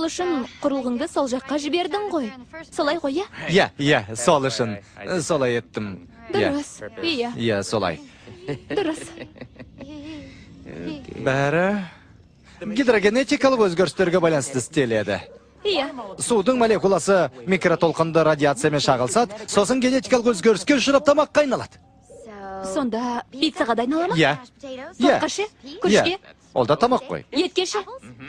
Сол үшін құрылғыңды сол жаққа жібердің ғой. Солай ғой, Иә, сол үшін солай еттім. Дұрыс, Иә, солай. дұрыс. Бәрі гидрогенетикалық өзгерістерге байланысты істеледі. Иә. Судың молекуласы микротолқынды радиациямен шағылсат, сосын генетикалық өзгеріске ұшырап тамаққа айналады. Сонда пиццаға дайнала ма? Иә. Тортқа ше? Күрішке? Ол да тамақ қой. Етке ше?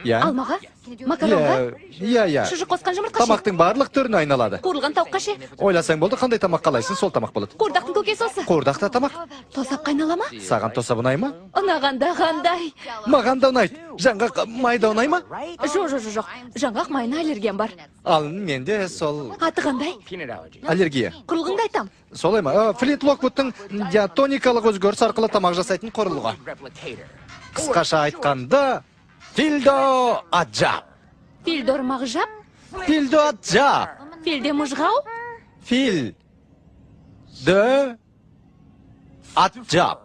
Иә. Алмаға? Макаронға? Иә. Шұжық қосқан жұмыртқа ше? Тамақтың барлық түріне айналады. Қуырылған тауыққа ше? Ойласаң болды, қандай тамақ қалайсың, сол тамақ болады. Қуырдақтың көкесі осы? Қуырдақ та тамақ. Тосап қайнала ма? Саған тосап ұнай ма? Ұнағанда қандай? Маған да ұнайды. Жаңғақ майда ұнай ма? Жоқ. Жаңғақ майына аллергиям бар. Ал менде сол Аты қандай? аллергия. Құрылғыңды айтам. Солай ма? Флит Локвудтың диатоникалық өзгеріс арқылы тамақ жасайтын құрылғы. Қысқаша айтқанда, Фильдо аджап. Фильдор мағжап? Фильдо аджап. Фильде мұжғау? Фильдо аджап.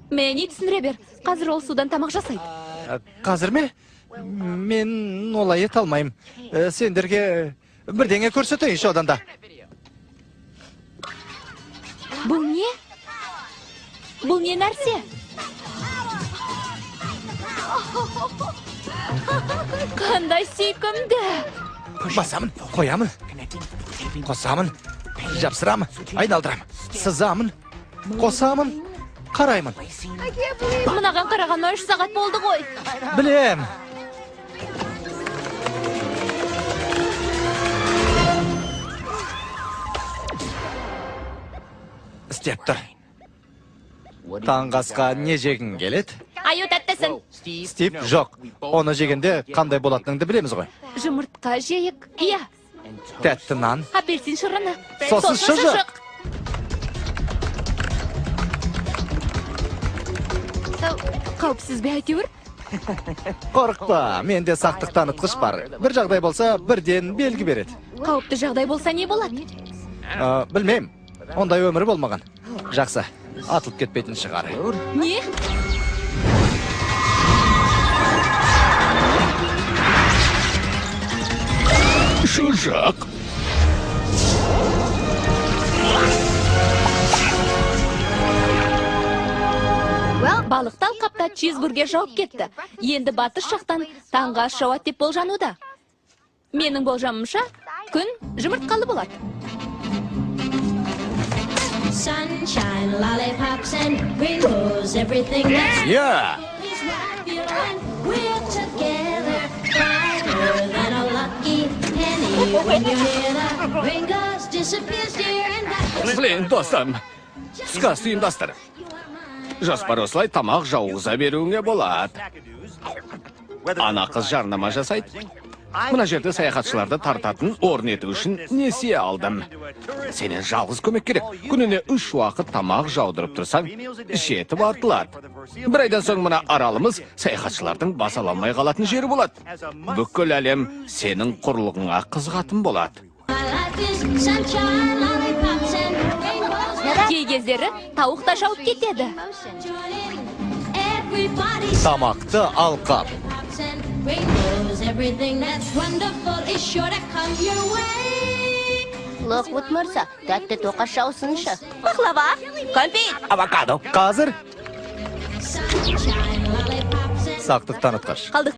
Мені түсіндіре бер. Қазір ол судан тамақ жасайды. Қазір ме? Мен олай ете алмайым. Сендерге бірдеңе көрсетейінші одан да. Бұл не? Бұл не нәрсе? Қандай сүйкімді. Басамын, қоямын, қосамын, жапсырамын, айналдырамын, сызамын, қосамын, қараймын. Мынаған қарағанма 3 сағат болды ғой. Білем. Істеп тұр. Таңғы асқа не жегің келеді? Аю тәттісін. Стив, жоқ. Оны жегенде қандай болатыныңды білеміз ғой. Жұмыртқа жейік. Иә. Тәтті нан. Апельсин шырыны. Сосын шұжық. Қауіпсіз бе әйтеуір? Қорықпа, менде сақтық танытқыш бар. Бір жағдай болса, бірден белгі береді. Қауіпті жағдай болса не болады? Білмейм. Ондай өмірі болмаған. Жақсы, атылып кетпейтін шығар. Не? Шұжық. Балықты алқапта чизбургер жауып кетті. Енді батыс жақтан таңғы ас жауады деп болжануда. Менің болжамымша, күн жұмыртқалы болады. Sunshine, lollipops and rainbows, everything that's Иә! is what you and we're together, brighter than a lucky penny when you hear the rain goes, disappears, dear, and that Блин, достым, түскі асты ұйымдастыр. Жоспар осылай тамақ жауғыза беруіңе болады. Ана қыз жарнама жасайды. Мына жерде саяхатшыларды тартатын орын ету үшін несие алдым. Сенен жалғыз көмек керек. Күніне 3 уақыт тамақ жаудырып тұрсаң, жетіп артылады. Бір айдан соң мына аралымыз саяхатшылардың бас ала алмай қалатын жері болады. Бүкіл әлем сенің құрылғыңа қызығатын болады. my life is sunshine, lollipops and rainbows. Кей кездері тауық та жауып кетеді. Join in, everybody's Тамақты алқап. lollipops and rainbows, everything that's wonderful is sure to come your way. Локвуд мырза, тәтті тоқаш жаусыншы. Пахлава, кәмпит. Авокадо. Қазір Sunshine, lollipops and сақтық танытқыш. Қалдық